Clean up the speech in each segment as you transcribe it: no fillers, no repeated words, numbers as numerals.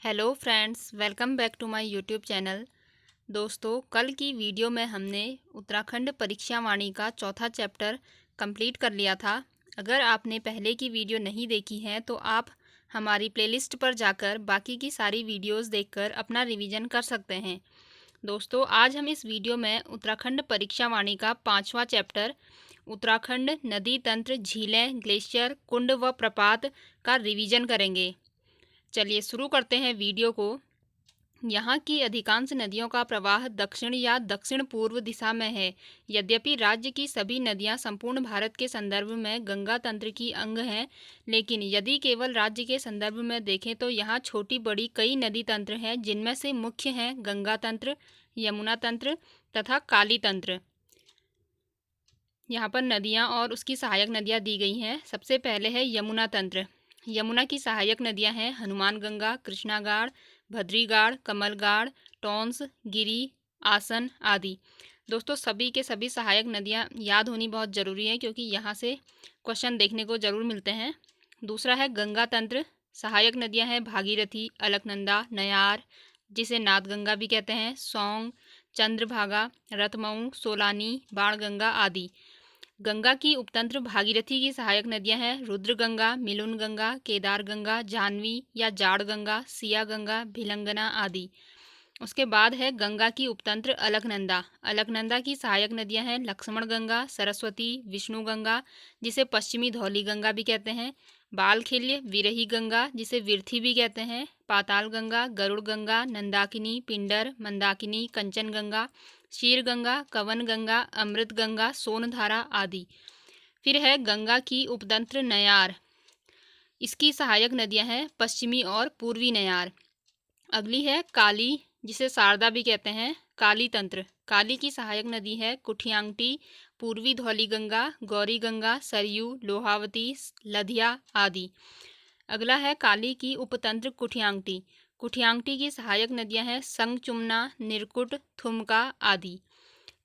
Hello friends, welcome back to my YouTube channel. दोस्तों, कल की वीडियो में हमने उत्तराखंड परीक्षा वाणी का चौथा चैप्टर कंप्लीट कर लिया था। अगर आपने पहले की वीडियो नहीं देखी है तो आप हमारी प्लेलिस्ट पर जाकर बाकी की सारी वीडियोस देखकर अपना रिवीजन कर सकते हैं। दोस्तों, आज हम इस वीडियो में उत्तराखंड परीक्षा वाणी का पांचवा चैप्टर उत्तराखंड नदी तंत्र, झीलें, ग्लेशियर, कुंड व प्रपात का रिवीजन करेंगे। चलिए शुरू करते हैं वीडियो को। यहाँ की अधिकांश नदियों का प्रवाह दक्षिण या दक्षिण पूर्व दिशा में है। यद्यपि राज्य की सभी नदियाँ संपूर्ण भारत के संदर्भ में गंगा तंत्र की अंग हैं, लेकिन यदि केवल राज्य के संदर्भ में देखें तो यहाँ छोटी बड़ी कई नदी तंत्र हैं, जिनमें से मुख्य हैं गंगा तंत्र, यमुना तंत्र तथा काली तंत्र। यहाँ पर नदियाँ और उसकी सहायक नदियाँ दी गई हैं। सबसे पहले है यमुना तंत्र। यमुना की सहायक नदियाँ हैं हनुमान गंगा, कृष्णागाड़, भद्रीगाड़, कमलगाड़, टोंस, गिरी, आसन आदि। दोस्तों, सभी के सभी सहायक नदियाँ याद होनी बहुत ज़रूरी है, क्योंकि यहाँ से क्वेश्चन देखने को ज़रूर मिलते हैं। दूसरा है गंगा तंत्र। सहायक नदियाँ हैं भागीरथी, अलकनंदा, नयार, जिसे नादगंगा भी कहते हैं, सौंग, चंद्रभागा, रतमऊ, सोलानी, बाणगंगा आदि। गंगा की उपतंत्र भागीरथी की सहायक नदियां हैं रुद्रगंगा, मिलुन गंगा, केदार गंगा, जाह्नवी या जाड़ गंगा, सिया गंगा, भिलंगना आदि। उसके बाद है गंगा की उपतंत्र अलकनंदा। अलकनंदा की सहायक नदियां हैं लक्ष्मण गंगा, सरस्वती, विष्णु गंगा, जिसे पश्चिमी धौली गंगा भी कहते हैं, बालखिल्य, विरही गंगा, जिसे विरथी भी कहते हैं, पाताल गंगा, गरुड़ गंगा, नंदाकिनी, पिंडर, मंदाकिनी, कंचन गंगा, शीर गंगा, कवन गंगा, अमृत गंगा, सोनधारा आदि। फिर है गंगा की उपतंत्र नयार। इसकी सहायक नदियां हैं पश्चिमी और पूर्वी नयार। अगली है काली, जिसे शारदा भी कहते हैं, काली तंत्र। काली की सहायक नदी है कुठियांगटी, पूर्वी धौली गंगा, गौरी गंगा, सरयू, लोहावती, लधिया आदि। अगला है काली की उपतंत्र कुठियांगटी। कुठियांगटी की सहायक नदियां हैं संगचुमना, निरकुट, थुमका आदि।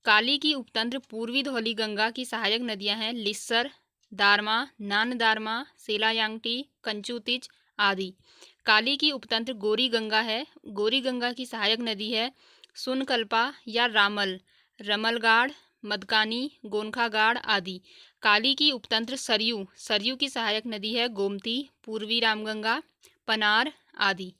काली की उपतंत्र पूर्वी धौली गंगा की सहायक नदियां हैं लिस्सर, दारमा, नानदारमा, सेलायांगटी, कंचुतिच आदि। काली की उपतंत्र गोरी गंगा है। गोरी गंगा की सहायक नदी है सुनकल्पा या रामल, रमलगाड़, मदकानी, गोनखागाड़ आदि। काली की उपतंत्र सरयू। सरयू की सहायक नदी है गोमती, पूर्वी रामगंगा, पनार आदि।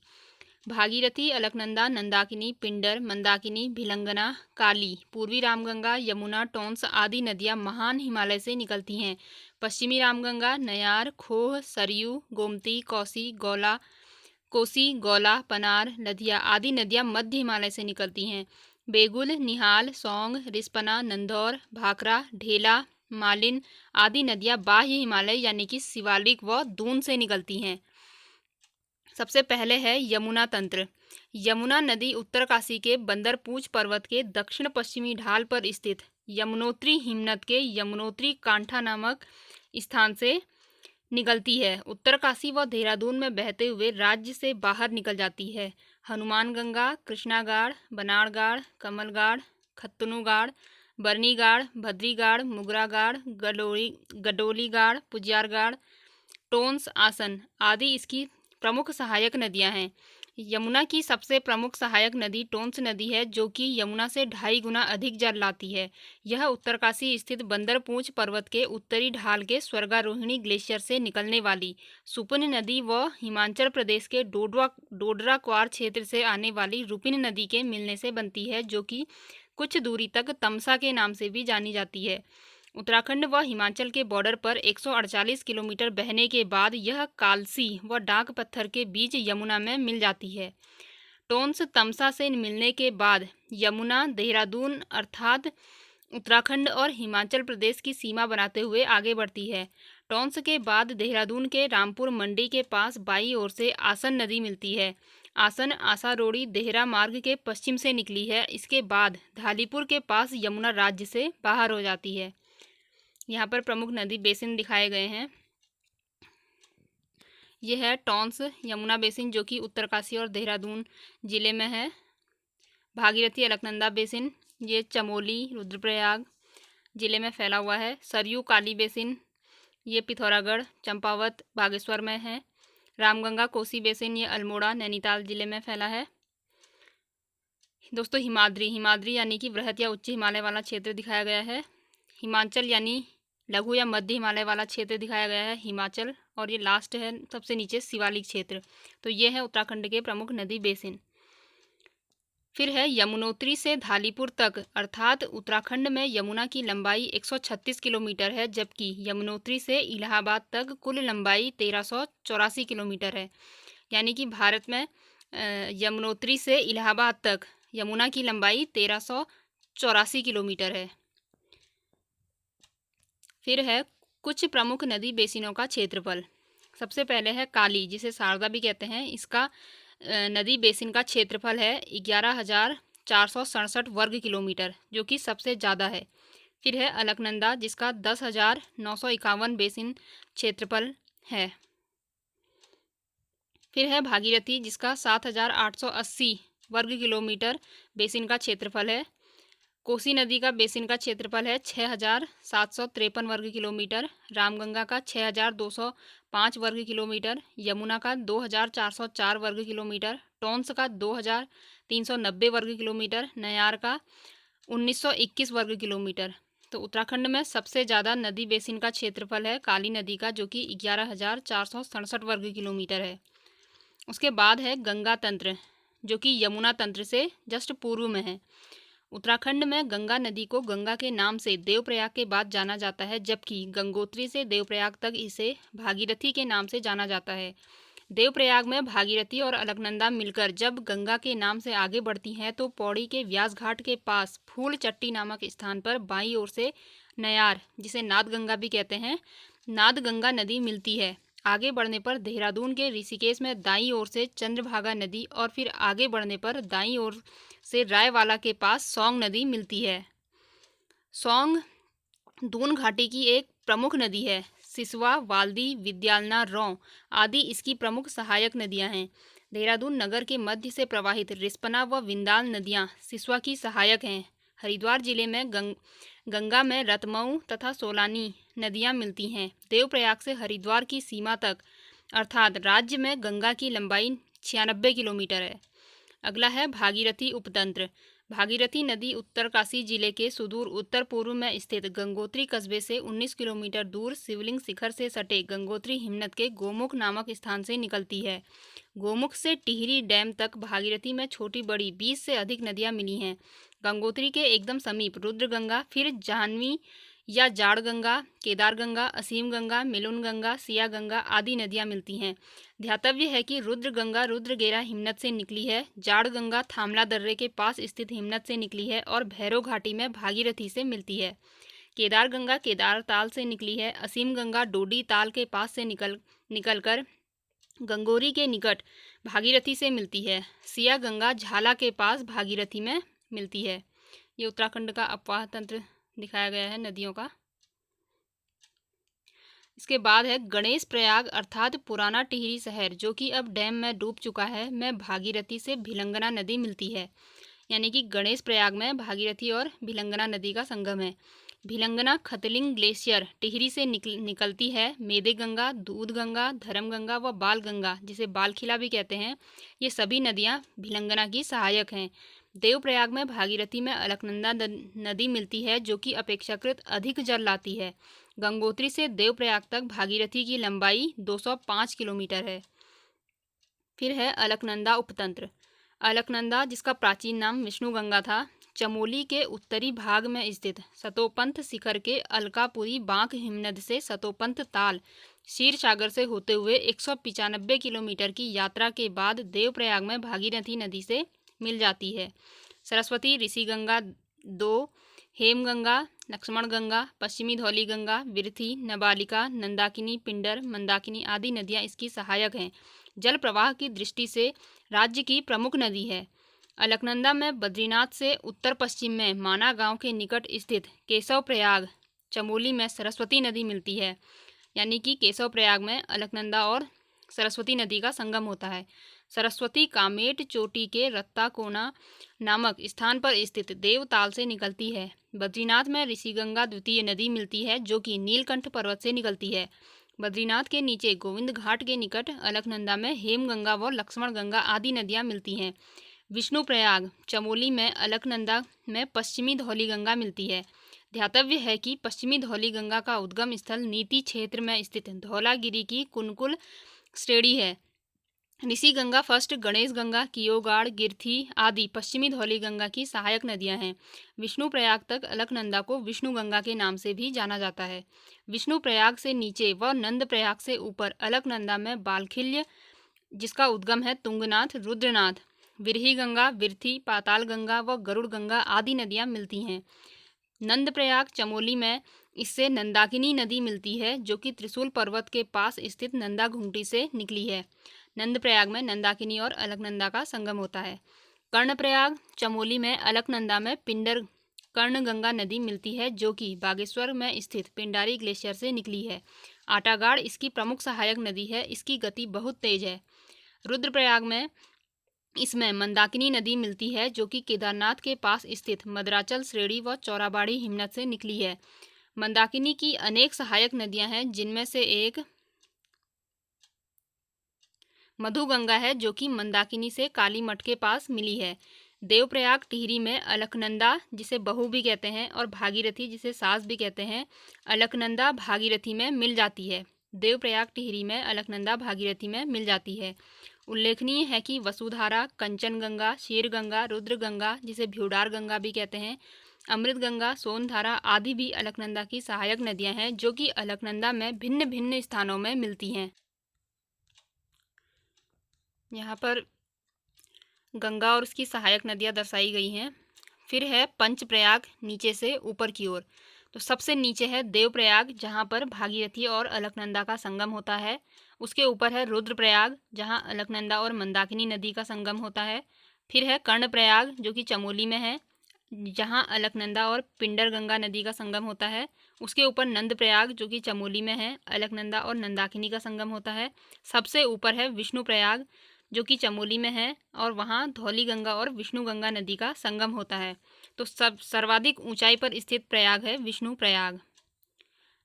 भागीरथी, अलकनंदा, नंदाकिनी, पिंडर, मंदाकिनी, भिलंगना, काली, पूर्वी रामगंगा, यमुना, टोंस आदि नदियां महान हिमालय से निकलती हैं। पश्चिमी रामगंगा, नयार, खोह, सरयू, गोमती, कोसी, गौला, पनार, लधिया आदि नदियां मध्य हिमालय से निकलती हैं। बेगुल, निहाल, सौंग, रिस्पना, नंदौर, भाखरा, ढेला, मालिन आदि नदियां बाह्य हिमालय यानी कि शिवालिक व दून से निकलती हैं। सबसे पहले है यमुना तंत्र। यमुना नदी उत्तरकाशी के बंदरपूछ पर्वत के दक्षिण पश्चिमी ढाल पर स्थित यमुनोत्री हिमनद के यमुनोत्री कांठा नामक स्थान से निकलती है। उत्तरकाशी व देहरादून में बहते हुए राज्य से बाहर निकल जाती है। हनुमान गंगा, कृष्णागाड़, बनाड़गाड़, कमलगाड़, खत्तनुगाड़, बरनीगाड़, भद्रीगाड़, मुगरागाड़, गडोलीगाड़, पुजियारगाड़, टोंस, आसन आदि इसकी प्रमुख सहायक नदियां हैं। यमुना की सबसे प्रमुख सहायक नदी टोंस नदी है, जो कि यमुना से 2.5 गुना अधिक जल लाती है। यह उत्तरकाशी स्थित बंदरपूछ पर्वत के उत्तरी ढाल के स्वर्गारोहिणी ग्लेशियर से निकलने वाली सुपुन नदी व हिमाचल प्रदेश के डोडरा क्वार क्षेत्र से आने वाली रुपिन नदी के मिलने से बनती है, जो कि कुछ दूरी तक तमसा के नाम से भी जानी जाती है। उत्तराखंड व हिमाचल के बॉर्डर पर 148 किलोमीटर बहने के बाद यह कालसी व डाक पत्थर के बीच यमुना में मिल जाती है। टोंस तमसा से मिलने के बाद यमुना देहरादून अर्थात उत्तराखंड और हिमाचल प्रदेश की सीमा बनाते हुए आगे बढ़ती है। टोंस के बाद देहरादून के रामपुर मंडी के पास बाईं ओर से आसन नदी मिलती है। आसन आसारोड़ी देहरा मार्ग के पश्चिम से निकली है। इसके बाद धालीपुर के पास यमुना राज्य से बाहर हो जाती है। यहाँ पर प्रमुख नदी बेसिन दिखाए गए हैं। यह है टोंस यमुना बेसिन, जो कि उत्तरकाशी और देहरादून जिले में है। भागीरथी अलकनंदा बेसिन, ये चमोली रुद्रप्रयाग जिले में फैला हुआ है। सरयू काली बेसिन, ये पिथौरागढ़, चंपावत, बागेश्वर में है। रामगंगा कोसी बेसिन ये अल्मोड़ा नैनीताल जिले में फैला है। दोस्तों हिमाद्री यानी कि वृहत या उच्च हिमालय वाला क्षेत्र दिखाया गया है। हिमाचल यानी लघु या मध्य हिमालय वाला क्षेत्र दिखाया गया है हिमाचल। और ये लास्ट है सबसे नीचे शिवालिक क्षेत्र। तो ये है उत्तराखंड के प्रमुख नदी बेसिन। फिर है यमुनोत्री से धालीपुर तक, अर्थात उत्तराखंड में यमुना की लंबाई 136 किलोमीटर है, जबकि यमुनोत्री से इलाहाबाद तक कुल लंबाई 1384 किलोमीटर है। यानी कि भारत में यमुनोत्री से इलाहाबाद तक यमुना की लंबाई 1384 किलोमीटर है। फिर है कुछ प्रमुख नदी बेसिनों का क्षेत्रफल। सबसे पहले है काली, जिसे शारदा भी कहते हैं। इसका नदी बेसिन का क्षेत्रफल है 11,467 वर्ग किलोमीटर, जो कि सबसे ज़्यादा है। फिर है अलकनंदा, जिसका 10,951 बेसिन क्षेत्रफल है। फिर है भागीरथी, जिसका 7,880 वर्ग किलोमीटर बेसिन का क्षेत्रफल है। कोसी नदी का बेसिन का क्षेत्रफल है 6,753 वर्ग किलोमीटर। रामगंगा का 6,205 वर्ग किलोमीटर। यमुना का 2,404 वर्ग किलोमीटर। टोंस का 2,390 वर्ग किलोमीटर। नयार का 1,921 वर्ग किलोमीटर। तो उत्तराखंड में सबसे ज़्यादा नदी बेसिन का क्षेत्रफल है काली नदी का, जो कि 11,467 वर्ग किलोमीटर है। उसके बाद है गंगा तंत्र, जो कि यमुना तंत्र से जस्ट पूर्व में है। उत्तराखंड में गंगा नदी को गंगा के नाम से देवप्रयाग के बाद जाना जाता है, जबकि गंगोत्री से देवप्रयाग तक इसे भागीरथी के नाम से जाना जाता है। देवप्रयाग में भागीरथी और अलकनंदा मिलकर जब गंगा के नाम से आगे बढ़ती हैं, तो पौड़ी के व्यास घाट के पास फूल चट्टी नामक स्थान पर बाईं ओर से नयार, जिसे नादगंगा भी कहते हैं, नादगंगा नदी मिलती है। आगे बढ़ने पर देहरादून के ऋषिकेश में दाईं ओर से चंद्रभागा नदी, और फिर आगे बढ़ने पर दाईं ओर से रायवाला के पास सौंग नदी मिलती है। सौंग दून घाटी की एक प्रमुख नदी है। सिसवा, वाल्दी, विद्यालना, रौं आदि इसकी प्रमुख सहायक नदियां हैं। देहरादून नगर के मध्य से प्रवाहित रिस्पना व विंदाल नदियां सिसवा की सहायक हैं। हरिद्वार जिले में गंगा में रतमऊ तथा सोलानी नदियां मिलती हैं। देवप्रयाग से हरिद्वार की सीमा तक, अर्थात राज्य में गंगा की लंबाई 96 किलोमीटर है। अगला है भागीरथी उपतंत्र। भागीरथी नदी उत्तरकाशी जिले के सुदूर उत्तर पूर्व में स्थित गंगोत्री कस्बे से 19 किलोमीटर दूर शिवलिंग शिखर से सटे गंगोत्री हिमनद के गोमुख नामक स्थान से निकलती है। गोमुख से टिहरी डैम तक भागीरथी में छोटी बड़ी 20 से अधिक नदियां मिली हैं। गंगोत्री के एकदम समीप रुद्रगंगा, फिर जाह्नवी या जाड़ गंगा, केदार गंगा, असीम गंगा, मिलुन गंगा, सिया गंगा आदि नदियां मिलती हैं। ध्यातव्य है कि रुद्र गंगा रुद्रगेरा हिमनद से निकली है, जाड़ गंगा थामला दर्रे के पास स्थित हिमनद से निकली है और भैरव घाटी में भागीरथी से मिलती है। केदार गंगा केदार ताल से निकली है। असीम गंगा डोडी ताल के पास से निकलकर गंगोरी के निकट भागीरथी से मिलती है। सिया गंगा झाला के पास भागीरथी में मिलती है। ये उत्तराखंड का अपवाह तंत्र दिखाया गया है नदियों का। इसके बाद है गणेश प्रयाग, अर्थात पुराना टिहरी शहर, जो कि अब डैम में डूब चुका है, में भागीरथी से भिलंगना नदी मिलती है। यानी कि गणेश प्रयाग में भागीरथी और भिलंगना नदी का संगम है। भिलंगना खतलिंग ग्लेशियर टिहरी से निकलती है। मेदे गंगा, दूध गंगा, धर्म गंगा व बाल गंगा, जिसे बालखिला भी कहते हैं, ये सभी नदियाँ भिलंगना की सहायक हैं। देवप्रयाग में भागीरथी में अलकनंदा नदी मिलती है, जो कि अपेक्षाकृत अधिक जल लाती है। गंगोत्री से देवप्रयाग तक भागीरथी की लंबाई 205 किलोमीटर है। फिर है अलकनंदा उपतंत्र। अलकनंदा, जिसका प्राचीन नाम विष्णु गंगा था, चमोली के उत्तरी भाग में स्थित सतोपंथ शिखर के अलकापुरी बांक हिमनद से सतोपंथ ताल क्षीर सागर से होते हुए 195 किलोमीटर की यात्रा के बाद देवप्रयाग में भागीरथी नदी से मिल जाती है। सरस्वती, ऋषि गंगा 2, हेमगंगा, लक्ष्मण गंगा, पश्चिमी धौली गंगा, विरथी, नबालिका, नंदाकिनी, पिंडर, मंदाकिनी आदि नदियाँ इसकी सहायक हैं। जल प्रवाह की दृष्टि से राज्य की प्रमुख नदी है। अलकनंदा में बद्रीनाथ से उत्तर पश्चिम में माना गांव के निकट स्थित केशव प्रयाग चमोली में सरस्वती नदी मिलती है। यानी कि केशव प्रयाग में अलकनंदा और सरस्वती नदी का संगम होता है। सरस्वती कामेट चोटी के रत्ताकोना नामक स्थान पर स्थित देवताल से निकलती है। बद्रीनाथ में ऋषिगंगा द्वितीय नदी मिलती है, जो कि नीलकंठ पर्वत से निकलती है। बद्रीनाथ के नीचे गोविंद घाट के निकट अलकनंदा में हेमगंगा व लक्ष्मण गंगा आदि नदियाँ मिलती हैं। विष्णुप्रयाग चमोली में अलकनंदा में पश्चिमी धौलीगंगा मिलती है। ध्यातव्य है कि पश्चिमी धौलीगंगा का उद्गम स्थल नीति क्षेत्र में स्थित धौलागिरी की कुनकुल श्रेणी है। ऋषि गंगा, फर्स्ट गणेश गंगा, कियोगाड़, गिरथी आदि पश्चिमी धौलीगंगा की सहायक नदियां हैं। विष्णुप्रयाग तक अलकनंदा को विष्णु गंगा के नाम से भी जाना जाता है। विष्णुप्रयाग से नीचे व नंदप्रयाग से ऊपर अलकनंदा में बालखिल्य, जिसका उद्गम है तुंगनाथ, रुद्रनाथ, विरही गंगा, विरथी, पाताल गंगा व गरुड़ गंगा आदि नदियां मिलती हैं। नंदप्रयाग चमोली में इससे नंदाकिनी नदी मिलती है, जो कि त्रिशूल पर्वत के पास स्थित नंदा घुंटी से निकली है। नंदप्रयाग में नंदाकिनी और अलकनंदा का संगम होता है। कर्णप्रयाग चमोली में अलकनंदा में पिंडर कर्णगंगा नदी मिलती है, जो कि बागेश्वर में स्थित पिंडारी ग्लेशियर से निकली है। आटागाड़ इसकी प्रमुख सहायक नदी है। इसकी गति बहुत तेज है। रुद्रप्रयाग में इसमें मंदाकिनी नदी मिलती है, जो कि केदारनाथ के पास स्थित मदराचल श्रेणी व चौराबाड़ी हिमनद से निकली है। मंदाकिनी की अनेक सहायक नदियां हैं, जिनमें से एक मधुगंगा है, जो कि मंदाकिनी से कालीमठ के पास मिली है। देवप्रयाग टिहरी में अलकनंदा, जिसे बहू भी कहते हैं, और भागीरथी, जिसे सास भी कहते हैं, अलकनंदा भागीरथी में मिल जाती है। देवप्रयाग टिहरी में अलकनंदा भागीरथी में मिल जाती है। उल्लेखनीय है कि वसुधारा, कंचनगंगा, शीरगंगा, रुद्रगंगा, जिसे भ्यूडार गंगा भी कहते हैं, अमृतगंगा, सोनधारा आदि भी अलकनंदा की सहायक नदियां हैं, जो कि अलकनंदा में भिन्न भिन्न स्थानों में मिलती हैं। यहाँ पर गंगा और उसकी सहायक नदियाँ दर्शाई गई हैं। फिर है पंचप्रयाग नीचे से ऊपर की ओर। तो सबसे नीचे है देवप्रयाग, जहाँ पर भागीरथी और अलकनंदा का संगम होता है। उसके ऊपर है रुद्रप्रयाग, जहाँ अलकनंदा और मंदाकिनी नदी का संगम होता है। फिर है कर्णप्रयाग, जो कि चमोली में है, जहाँ अलकनंदा और पिंडर गंगा नदी का संगम होता है। उसके ऊपर नंदप्रयाग, जो कि चमोली में है, अलकनंदा और नंदाकिनी का संगम होता है। सबसे ऊपर है विष्णुप्रयाग, जो कि चमोली में है, और वहाँ धौलीगंगा और विष्णु गंगा नदी का संगम होता है। तो सर्वाधिक ऊंचाई पर स्थित प्रयाग है विष्णु प्रयाग।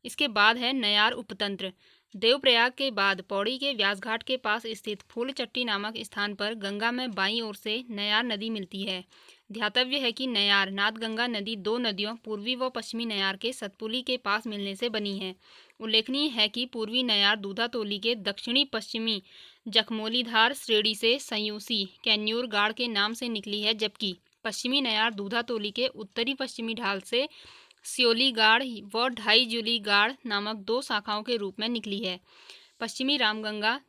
इसके बाद है नयार उपतंत्र। देवप्रयाग के बाद पौड़ी के व्यासघाट के पास स्थित फूलचट्टी नामक स्थान पर गंगा में बाईं ओर से नयार नदी मिलती है। ध्यातव्य है कि नयार नादगंगा नदी दो नदियों पूर्वी व पश्चिमी नयार के सतपुली के पास मिलने से बनी है। उल्लेखनीय है कि पूर्वी नयार दूधातोली के दक्षिणी पश्चिमी जखमोलीधार श्रेणी से संयूसी कैन्यूर गाड़ के नाम से निकली है, जबकि पश्चिमी नयार दूधातोली के उत्तरी पश्चिमी ढाल से स्योली गाड़ व ढाई जूली गाड़ नामक दो शाखाओं के रूप में निकली है। पश्चिमी रामगंगा,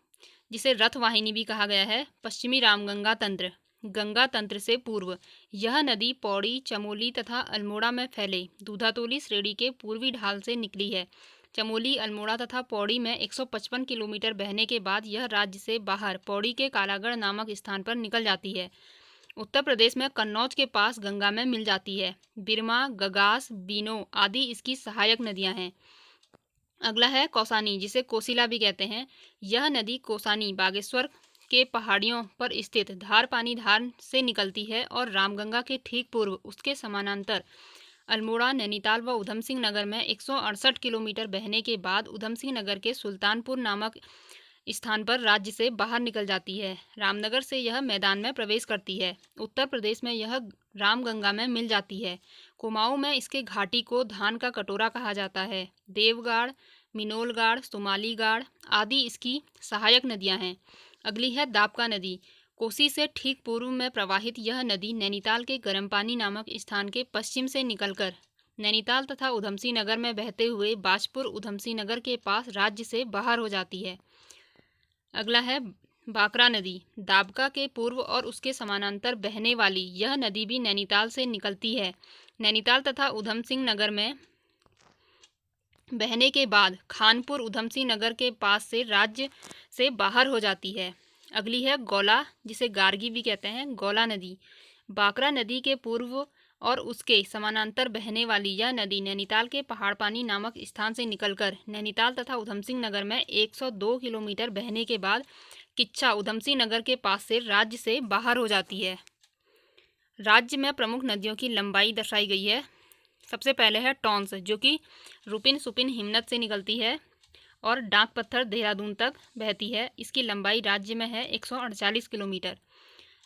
जिसे रथवाहिनी भी कहा गया है, पश्चिमी रामगंगा तंत्र, गंगा तंत्र से पूर्व यह नदी पौड़ी, चमोली तथा अल्मोड़ा में फैले दूधातोली श्रेणी के पूर्वी ढाल से निकली है। चमोली, अल्मोड़ा तथा पौड़ी में 155 किलोमीटर बहने के बाद यह राज्य से बाहर पौड़ी के कालागढ़ नामक स्थान पर निकल जाती है। उत्तर प्रदेश में कन्नौज के पास गंगा में मिल जाती है। बिरमा, गगास, बीनो आदि इसकी सहायक नदियां हैं। अगला है कौसानी, जिसे कोसिला भी कहते हैं। यह नदी कोसानी बागेश्वर के पहाड़ियों पर स्थित धार पानी धार से निकलती है और रामगंगा के ठीक पूर्व उसके समानांतर अल्मोड़ा, नैनीताल व उधम सिंह नगर में 168 किलोमीटर बहने के बाद उधम सिंह नगर के सुल्तानपुर नामक स्थान पर राज्य से बाहर निकल जाती है। रामनगर से यह मैदान में प्रवेश करती है। उत्तर प्रदेश में यह रामगंगा में मिल जाती है। कुमाऊं में इसके घाटी को धान का कटोरा कहा जाता है। देवगाड़, मिनोलगाड़, सुमालीगाड़ आदि इसकी सहायक नदियां हैं। अगली है दापका नदी। कोसी से ठीक पूर्व में प्रवाहित यह नदी नैनीताल के गर्मपानी नामक स्थान के पश्चिम से निकलकर नैनीताल तथा उधमसिंह नगर में बहते हुए बाजपुर, उधमसिंह नगर के पास राज्य से बाहर हो जाती है। अगला है बाकरा नदी। दाबका के पूर्व और उसके समानांतर बहने वाली यह नदी भी नैनीताल से निकलती है। नैनीताल तथा उधम सिंह नगर में बहने के बाद खानपुर, उधम सिंह नगर के पास से राज्य से बाहर हो जाती है। अगली है गौला, जिसे गार्गी भी कहते हैं, गौला नदी। बाकरा नदी के पूर्व और उसके समानांतर बहने वाली यह नदी नैनीताल के पहाड़पानी नामक स्थान से निकलकर नैनीताल तथा उधमसिंह नगर में 102 किलोमीटर बहने के बाद किच्छा, उधमसिंह नगर के पास से राज्य से बाहर हो जाती है। राज्य में प्रमुख नदियों की लंबाई दर्शाई गई है। सबसे पहले है टॉन्स, जो कि रुपिन सुपिन हिमनद से निकलती है और डाक पत्थर देहरादून तक बहती है। इसकी लंबाई राज्य में है 148 किलोमीटर।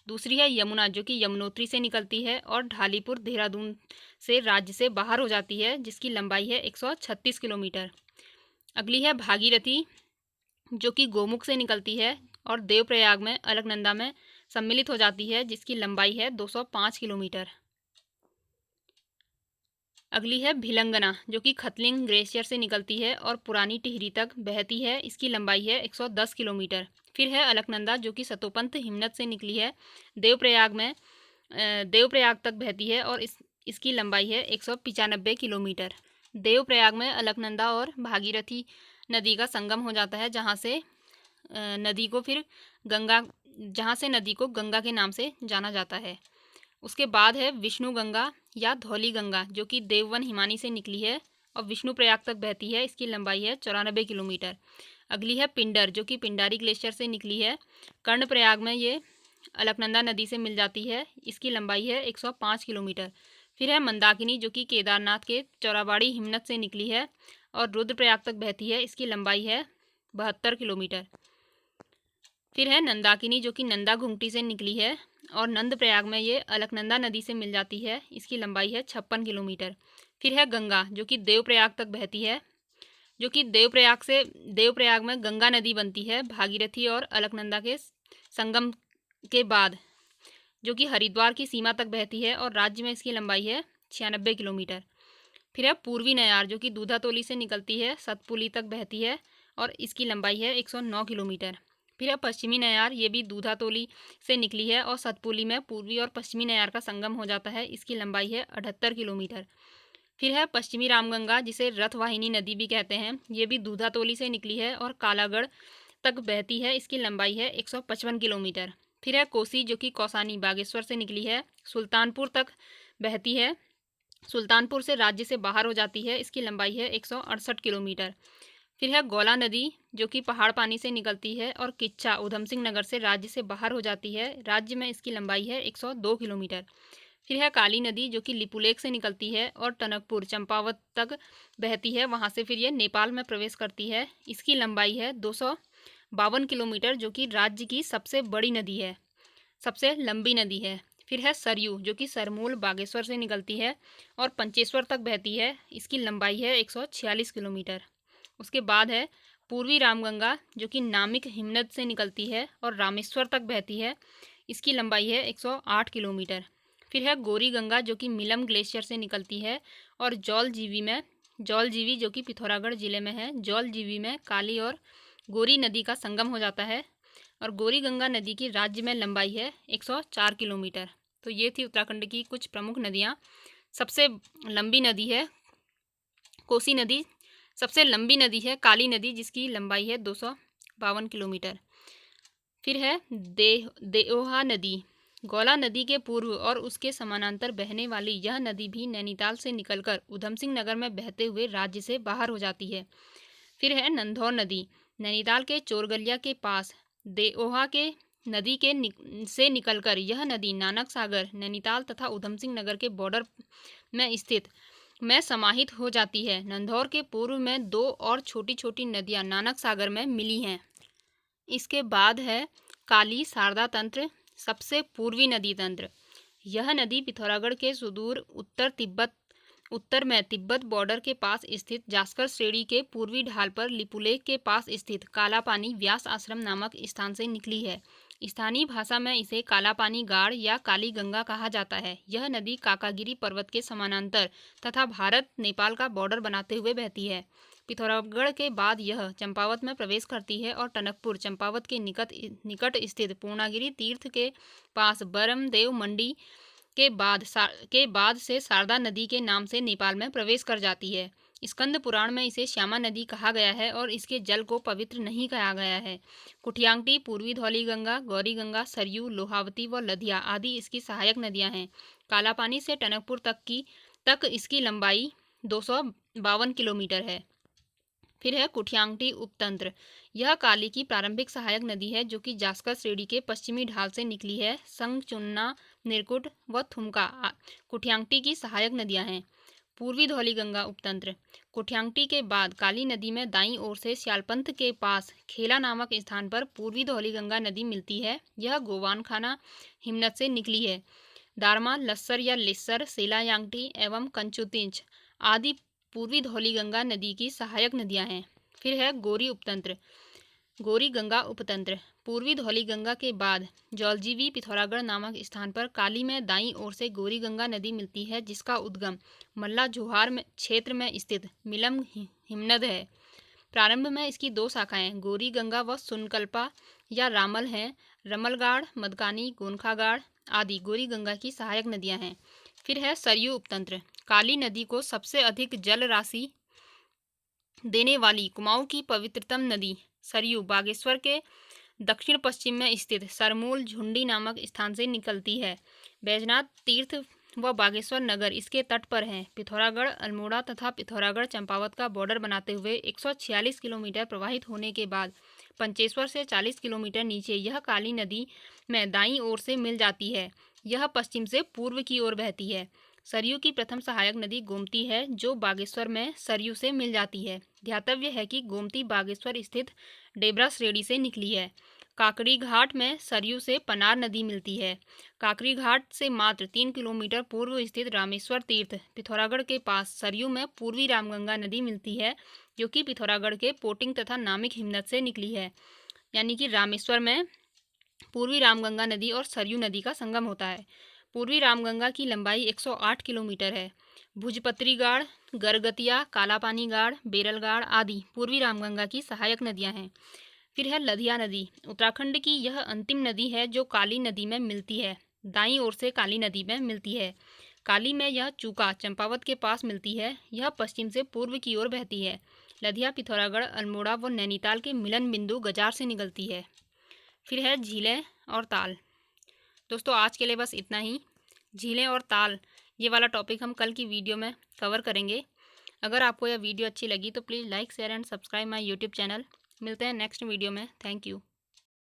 दूसरी है यमुना, जो कि यमुनोत्री से निकलती है और ढालीपुर देहरादून से राज्य से बाहर हो जाती है, जिसकी लंबाई है 136 किलोमीटर। अगली है भागीरथी, जो कि गोमुख से निकलती है और देवप्रयाग में अलकनंदा में सम्मिलित हो जाती है, जिसकी लंबाई है 205 किलोमीटर। अगली है भिलंगना, जो कि खतलिंग ग्लेशियर से निकलती है और पुरानी टिहरी तक बहती है। इसकी लंबाई है 110 किलोमीटर। फिर है अलकनंदा, जो कि सतोपंथ हिमनद से निकली है, देवप्रयाग तक बहती है और इसकी लंबाई है 195 किलोमीटर। देवप्रयाग में अलकनंदा और भागीरथी नदी का संगम हो जाता है, जहाँ से नदी को गंगा के नाम से जाना जाता है। उसके बाद है विष्णु गंगा या धौली गंगा, जो कि देववन हिमानी से निकली है और विष्णु प्रयाग तक बहती है। इसकी लंबाई है 94 किलोमीटर। अगली है पिंडर, जो कि पिंडारी ग्लेशियर से निकली है, कर्णप्रयाग में ये अलकनंदा नदी से मिल जाती है। इसकी लंबाई है 105 किलोमीटर। फिर है मंदाकिनी, जो कि केदारनाथ के चौराबाड़ी हिमनद से निकली है और रुद्रप्रयाग तक बहती है। इसकी लंबाई है 72 किलोमीटर। फिर है नंदाकिनी, जो कि नंदा घुंगटी से निकली है और नंद प्रयाग में ये अलकनंदा नदी से मिल जाती है। इसकी लंबाई है 56 किलोमीटर। फिर है गंगा, जो कि देवप्रयाग तक बहती है, जो कि देवप्रयाग में गंगा नदी बनती है भागीरथी और अलकनंदा के संगम के बाद, जो कि हरिद्वार की सीमा तक बहती है और राज्य में इसकी लंबाई है 96 किलोमीटर। फिर है पूर्वी नयार, जो कि दूधातोली से निकलती है, सतपुली तक बहती है और इसकी लंबाई है 109 किलोमीटर। फिर है पश्चिमी नयार, ये भी दूधातोली से निकली है और सतपुली में पूर्वी और पश्चिमी नयार का संगम हो जाता है। इसकी लंबाई है 78 किलोमीटर। फिर है पश्चिमी रामगंगा, जिसे रथवाहिनी नदी भी कहते हैं, ये भी दूधातोली से निकली है और कालागढ़ तक बहती है। इसकी लंबाई है 155 किलोमीटर। फिर है कोसी, जो कि कौसानी बागेश्वर से निकली है, सुल्तानपुर तक बहती है, सुल्तानपुर से राज्य से बाहर हो जाती है। इसकी लंबाई है 168 किलोमीटर। फिर है गौला नदी, जो कि पहाड़ पानी से निकलती है और किच्छा उधम सिंह नगर से राज्य से बाहर हो जाती है। राज्य में इसकी लंबाई है 102 किलोमीटर। फिर है काली नदी, जो कि लिपुलेख से निकलती है और टनकपुर चंपावत तक बहती है, वहाँ से फिर ये नेपाल में प्रवेश करती है। इसकी लंबाई है 252 किलोमीटर, जो कि राज्य की सबसे बड़ी नदी है, सबसे लंबी नदी है। फिर है सरयू, जो कि सरमूल बागेश्वर से निकलती है और पंचेश्वर तक बहती है। इसकी लंबाई है 146 किलोमीटर। उसके बाद है पूर्वी रामगंगा, जो कि नामिक हिमनद से निकलती है और रामेश्वर तक बहती है। इसकी लंबाई है 108 किलोमीटर। फिर है गौरी गंगा, जो कि मिलम ग्लेशियर से निकलती है और जौलजीवी, जो कि पिथौरागढ़ जिले में है, जौलजीवी में काली और गौरी नदी का संगम हो जाता है और गौरी गंगा नदी की राज्य में लंबाई है 104 किलोमीटर। तो ये थी उत्तराखंड की कुछ प्रमुख नदियाँ। सबसे लंबी नदी है कोसी नदी, सबसे लंबी नदी है काली नदी, जिसकी लंबाई है 252 किलोमीटर। फिर है देओहा नदी, गौला नदी के पूर्व और उसके समानांतर बहने वाली यह नदी भी नैनीताल से निकलकर उधम सिंह नगर में बहते हुए राज्य से बाहर हो जाती है। फिर है नंधौर नदी, नैनीताल के चोरगलिया के पास देओहा के नदी से निकलकर यह नदी नानक सागर, नैनीताल तथा उधम सिंह नगर के बॉर्डर में समाहित हो जाती है। नंधौर के पूर्व में दो और छोटी छोटी नदियां नानक सागर में मिली हैं। इसके बाद है काली शारदा तंत्र, सबसे पूर्वी नदी तंत्र। यह नदी पिथौरागढ़ के सुदूर उत्तर में तिब्बत बॉर्डर के पास स्थित जास्कर श्रेणी के पूर्वी ढाल पर लिपुलेख के पास स्थित कालापानी व्यास आश्रम नामक स्थान से निकली है। स्थानीय भाषा में इसे कालापानी गाड़ या काली गंगा कहा जाता है। यह नदी काकागिरी पर्वत के समानांतर तथा भारत नेपाल का बॉर्डर बनाते हुए बहती है। पिथौरागढ़ के बाद यह चंपावत में प्रवेश करती है और टनकपुर चंपावत के निकट स्थित पूर्णागिरि तीर्थ के पास बरमदेव मंडी के बाद से शारदा नदी के नाम से नेपाल में प्रवेश कर जाती है। स्कंद पुराण में इसे श्यामा नदी कहा गया है और इसके जल को पवित्र नहीं कहा गया है। कुठियांगटी, पूर्वी धौली गंगा, गौरी गंगा, सरयू, लोहावती व लधिया आदि इसकी सहायक नदियां हैं। कालापानी से टनकपुर तक इसकी लंबाई 252 किलोमीटर है। फिर है कुठियांगटी उपतंत्र, यह काली की प्रारंभिक सहायक नदी है, जो कि जास्कर श्रेणी के पश्चिमी ढाल से निकली है। संग, चुन्ना, निरकुट व थुमका कुठियांगटी की सहायक नदियां हैं। पूर्वी धौलीगंगा उपतंत्र। कुठ्यांगटी के बाद काली नदी में दाईं ओर से श्यालपंथ के पास खेला नामक स्थान पर पूर्वी धौलीगंगा नदी मिलती है। यह गोवानखाना हिमनद से निकली है। दारमा, लस्सर या लिस्सर, सेलायांगटी एवं कंचुतिंच आदि पूर्वी धौलीगंगा नदी की सहायक नदियां हैं। फिर है गोरी उपतंत्र। गोरी गंगा उपतंत्र। पूर्वी धौलीगंगा के बाद जौलजीबी पिथौरागढ़ नामक स्थान पर काली में दाईं ओर से गोरी गंगा नदी मिलती है, जिसका उद्गम मल्ला जोहार में क्षेत्र में स्थित मिलम हिमनद है। प्रारंभ में इसकी दो शाखाएं गोरी गंगा व सुनकल्पा या रामल हैं। रमलगाड़, मदकानी, गोनखागाड़ आदि गोरी गंगा की सहायक नदियां हैं। फिर है सरयू उपतंत्र। काली नदी को सबसे अधिक जल राशि देने वाली कुमाऊं की पवित्रतम नदी सरयू बागेश्वर के दक्षिण पश्चिम में स्थित सरमूल झुंडी नामक स्थान से निकलती है। बैजनाथ तीर्थ व बागेश्वर नगर इसके तट पर हैं। पिथौरागढ़, अल्मोड़ा तथा पिथौरागढ़ चंपावत का बॉर्डर बनाते हुए 146 किलोमीटर प्रवाहित होने के बाद पंचेश्वर से 40 किलोमीटर नीचे यह काली नदी में दाईं ओर से मिल जाती है। यह पश्चिम से पूर्व की ओर बहती है। सरयू की प्रथम सहायक नदी गोमती है, जो बागेश्वर में सरयू से मिल जाती है। ध्यातव्य है कि गोमती बागेश्वर स्थित डेबरा श्रेणी से निकली है। काकड़ी घाट में सरयू से पनार नदी मिलती है। काकड़ी घाट से मात्र 3 किलोमीटर पूर्व स्थित रामेश्वर तीर्थ पिथौरागढ़ के पास सरयू में पूर्वी रामगंगा नदी मिलती है, जो कि पिथौरागढ़ के पोटिंग तथा नामिक हिमनद से निकली है। यानी कि रामेश्वर में पूर्वी रामगंगा नदी और सरयू नदी का संगम होता है। पूर्वी रामगंगा की लंबाई 108 किलोमीटर है। भुजपत्री गाड़, गरगतिया, कालापानी गाड़, बेरलगाड़ आदि पूर्वी रामगंगा की सहायक नदियां हैं। फिर है लधिया नदी। उत्तराखंड की यह अंतिम नदी है जो काली नदी में मिलती है। दाईं ओर से काली नदी में मिलती है। काली में यह चूका चंपावत के पास मिलती है। यह पश्चिम से पूर्व की ओर बहती है। लधिया पिथौरागढ़, अल्मोड़ा व नैनीताल के मिलन बिंदु गजार से निकलती है। फिर है झीलें और ताल। दोस्तों आज के लिए बस इतना ही। झीलें और ताल ये वाला टॉपिक हम कल की वीडियो में कवर करेंगे। अगर आपको यह वीडियो अच्छी लगी तो please like, share and subscribe my YouTube channel. मिलते हैं नेक्स्ट वीडियो में। Thank you.